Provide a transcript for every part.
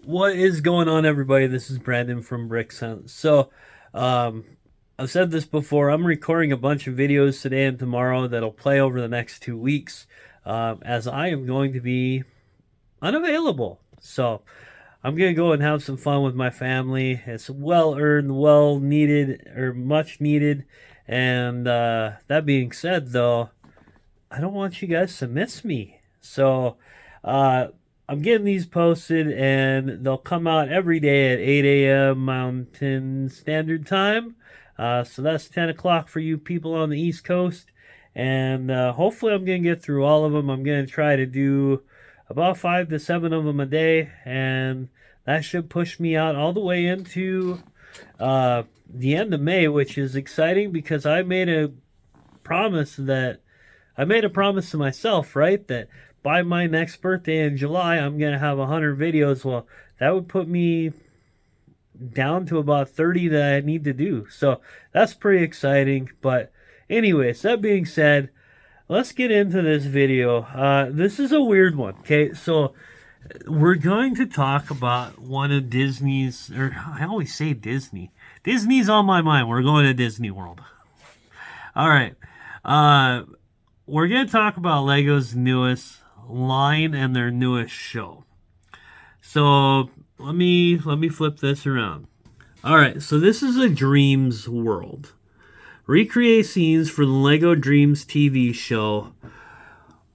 What is going on, everybody? This is Brandon from Bricksense. Um, I've said this before. I'm recording a bunch of videos today and tomorrow that'll play over the next 2 weeks, as I am going to be unavailable. So I'm gonna go and have some fun with my family. It's well earned, well needed, or much needed. And that being said, though, I don't want you guys to miss me. So, uh, I'm getting these posted, and they'll come out every day at 8 a.m. Mountain Standard Time. So that's 10 o'clock for you people on the East Coast. And hopefully, I'm going to get through all of them. I'm going to try to do about 5 to 7 of them a day, and that should push me out all the way into the end of May, which is exciting because promise that I made a promise to myself, right? That by my next birthday in July, I'm going to have 100 videos. Well, that would put me down to about 30 that I need to do. So that's pretty exciting. But, anyways, that being said, let's get into this video. This is a weird one, okay? So we're going to talk about one of Disney's, or I always say Disney. Disney's on my mind. We're going to Disney World. All right. Uh, we're going to talk about Lego's newest line and their newest show. So let me flip this around. All right, so this is a Dreamzzz world. Recreate scenes for the Lego Dreamz TV show,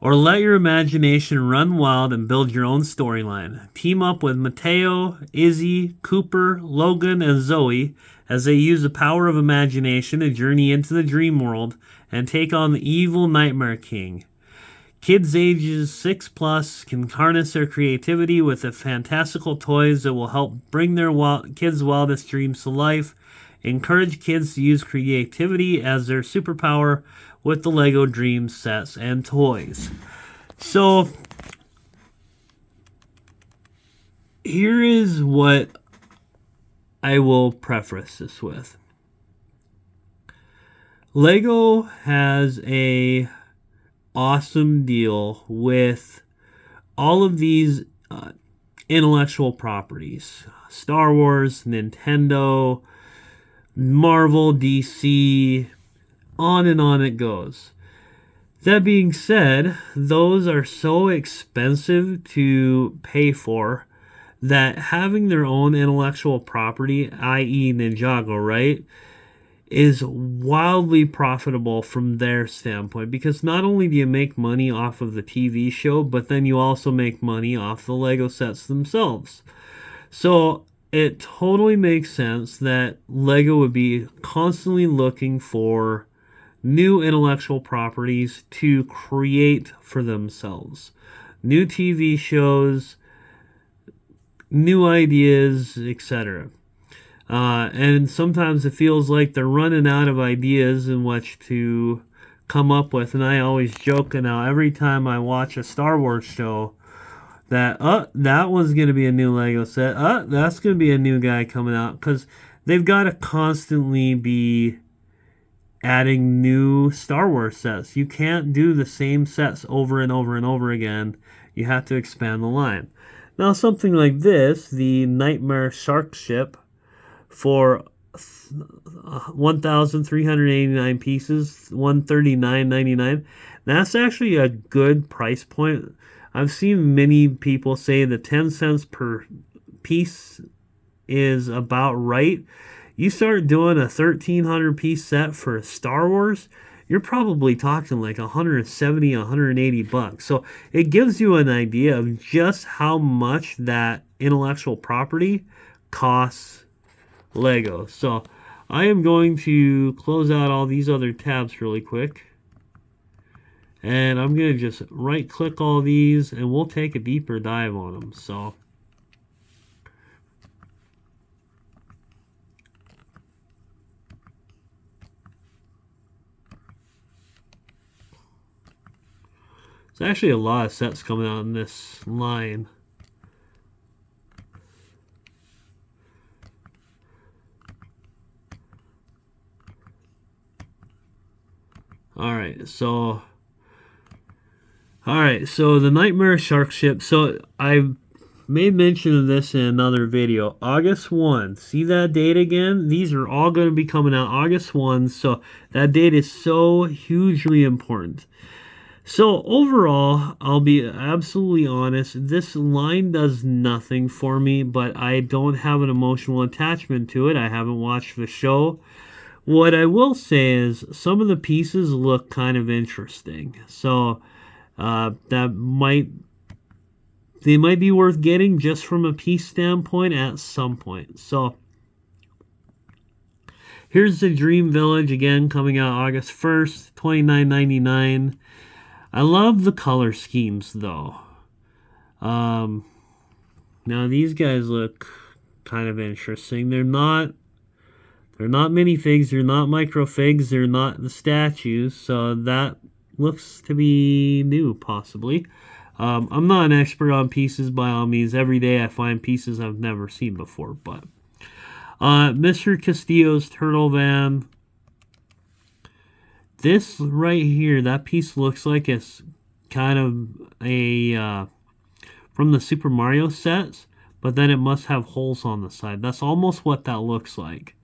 or let your imagination run wild and build your own storyline. Team up with Mateo, Izzy, Cooper, Logan, and Zoe as they use the power of imagination to journey into the dream world and take on the evil Nightmare King. Kids ages 6 plus can harness their creativity with the fantastical toys that will help bring their kids' wildest dreams to life. Encourage kids to use creativity as their superpower with the Lego Dream sets and toys. So, here is what I will preface this with. Lego has a awesome deal with all of these intellectual properties. Star Wars, Nintendo, Marvel, DC, on and on it goes. That being said, those are so expensive to pay for that having their own intellectual property, i.e. Ninjago, right, is wildly profitable from their standpoint, because not only do you make money off of the TV show, but then you also make money off the Lego sets themselves. So it totally makes sense that Lego would be constantly looking for new intellectual properties to create for themselves. New TV shows, new ideas, etc. And sometimes it feels like they're running out of ideas in which to come up with. And I always joke now, every time I watch a Star Wars show, that that one's going to be a new Lego set. That's going to be a new guy coming out, because they've got to constantly be adding new Star Wars sets. You can't do the same sets over and over and over again. You have to expand the line. Now, something like this, the Nightmare Shark Ship, for 1,389 pieces, 139.99. That's actually a good price point. I've seen many people say that 10 cents per piece is about right. You start doing a 1,300 piece set for Star Wars, you're probably talking like 170, 180 bucks. So it gives you an idea of just how much that intellectual property costs Lego. So I am going to close out all these other tabs really quick. And I'm going to just right click all these and we'll take a deeper dive on them. So there's actually a lot of sets coming out in this line. Alright, so the Nightmare Shark Ship. So made mention of this in another video. August 1. See that date again? These are all going to be coming out August 1. So that date is so hugely important. So overall, I'll be absolutely honest, this line does nothing for me, but I don't have an emotional attachment to it. I haven't watched the show. What I will say is some of the pieces look kind of interesting. So they might be worth getting just from a piece standpoint at some point. So here's the Dream Village again, coming out August 1st, $29.99. I love the color schemes though. Now these guys look kind of interesting. They're not minifigs, they're not microfigs, they're not the statues, so that looks to be new, possibly. I'm not an expert on pieces by all means. Every day I find pieces I've never seen before, but Mr. Castillo's Turtle Van. This right here, that piece looks like it's kind of a from the Super Mario sets, but then it must have holes on the side. That's almost what that looks like.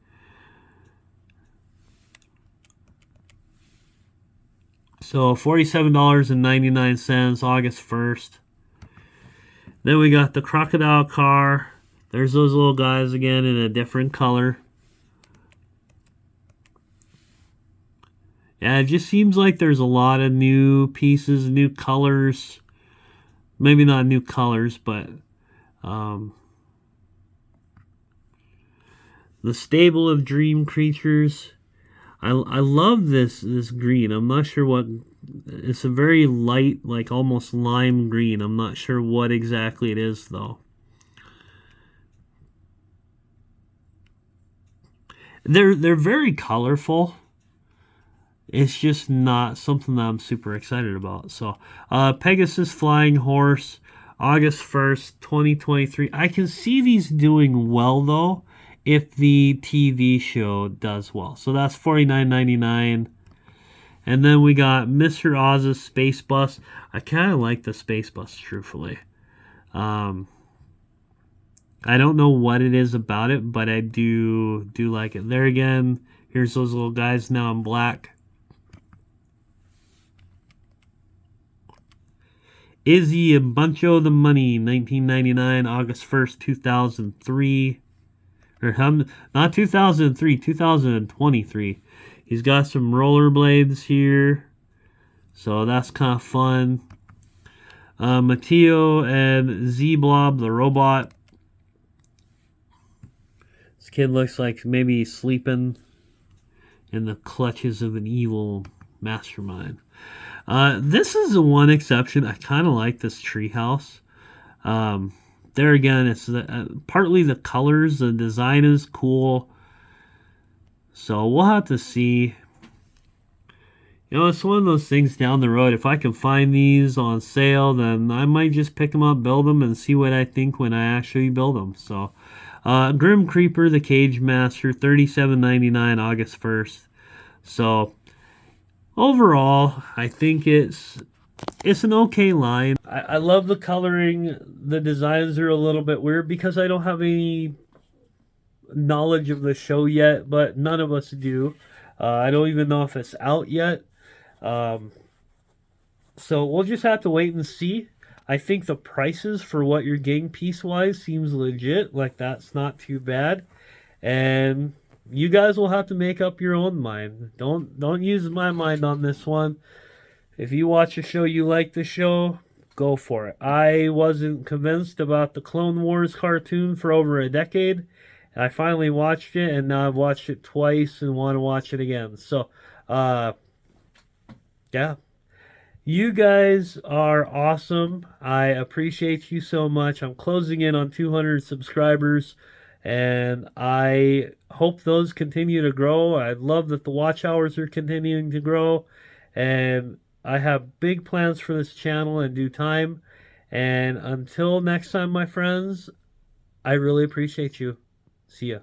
So $47.99, August 1st. Then we got the crocodile car. There's those little guys again in a different color. Yeah, it just seems like there's a lot of new pieces, new colors. Maybe not new colors, but the stable of dream creatures. I love this green. I'm not sure what. It's a very light, like almost lime green. I'm not sure what exactly it is though. They're very colorful. It's just not something that I'm super excited about. So, Pegasus Flying Horse, August 1st, 2023. I can see these doing well, though, if the TV show does well. So that's $49.99. And then we got Mr. Oz's Space Bus. I kind of like the Space Bus, truthfully. I don't know what it is about it, but I do like it. There again, here's those little guys now in black. Izzy and Buncho the Money, 1999, August 1st, 2003. Or not 2003, 2023. He's got some rollerblades here, so that's kind of fun. Mateo and Z-Blob the robot. This kid looks like maybe he's sleeping in the clutches of an evil mastermind. This is the one exception. I kind of like this treehouse. There again, it's partly the colors. The design is cool. So we'll have to see. You know, it's one of those things down the road. If I can find these on sale, then I might just pick them up, build them, and see what I think when I actually build them. So, Grim Creeper, the Cage Master, $37.99, August 1st. So, overall, I think it's an okay line. I love the coloring. The designs are a little bit weird because I don't have any knowledge of the show yet, but none of us do. I don't even know if it's out yet. So we'll just have to wait and see. I think the prices for what you're getting piece-wise seems legit. Like, that's not too bad. And you guys will have to make up your own mind. Don't use my mind on this one. If you watch a show, you like the show, go for it. I wasn't convinced about the Clone Wars cartoon for over a decade. And I finally watched it, and now I've watched it twice and want to watch it again. So, yeah. You guys are awesome. I appreciate you so much. I'm closing in on 200 subscribers, and I hope those continue to grow. I love that the watch hours are continuing to grow, and I have big plans for this channel in due time. And until next time, my friends, I really appreciate you. See ya.